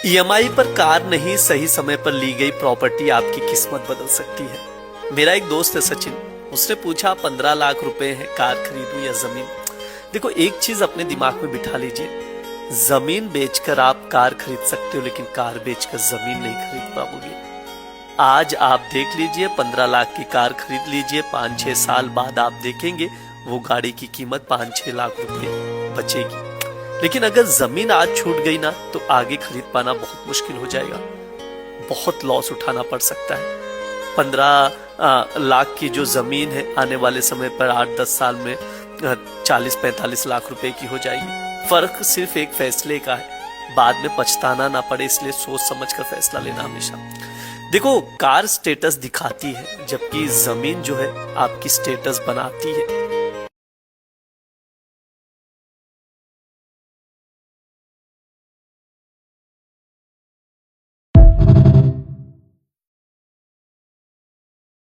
EMI पर car नहीं, सही समय पर ली गई प्रॉपर्टी आपकी किस्मत बदल सकती है। मेरा एक दोस्त है सचिन, उसने पूछा 15 लाख रुपए है, कार खरीदूं या जमीन। देखो, एक चीज अपने दिमाग में बिठा लीजिए, जमीन बेचकर आप कार खरीद सकते हो, लेकिन कार बेचकर जमीन नहीं खरीद पाओगे। आज आप देख लीजिए, 15 लाख की कार खरीद लीजिए, 5-6 साल बाद आप देखेंगे वो गाड़ी की कीमत 5-6 लाख रुपए बचेगी। लेकिन अगर जमीन आज छूट गई ना, तो आगे खरीद पाना बहुत मुश्किल हो जाएगा, बहुत लॉस उठाना पड़ सकता है। 15 लाख की जो जमीन है, आने वाले समय पर 8-10 साल में 40-45 लाख रुपए की हो जाएगी। फर्क सिर्फ एक फैसले का है, बाद में पछताना ना पड़े, इसलिए सोच समझ कर फैसला लेना हमेशा। देखो, कार स्टेटस दिखाती है, जबकि जमीन जो है आपकी स्टेटस बनाती है।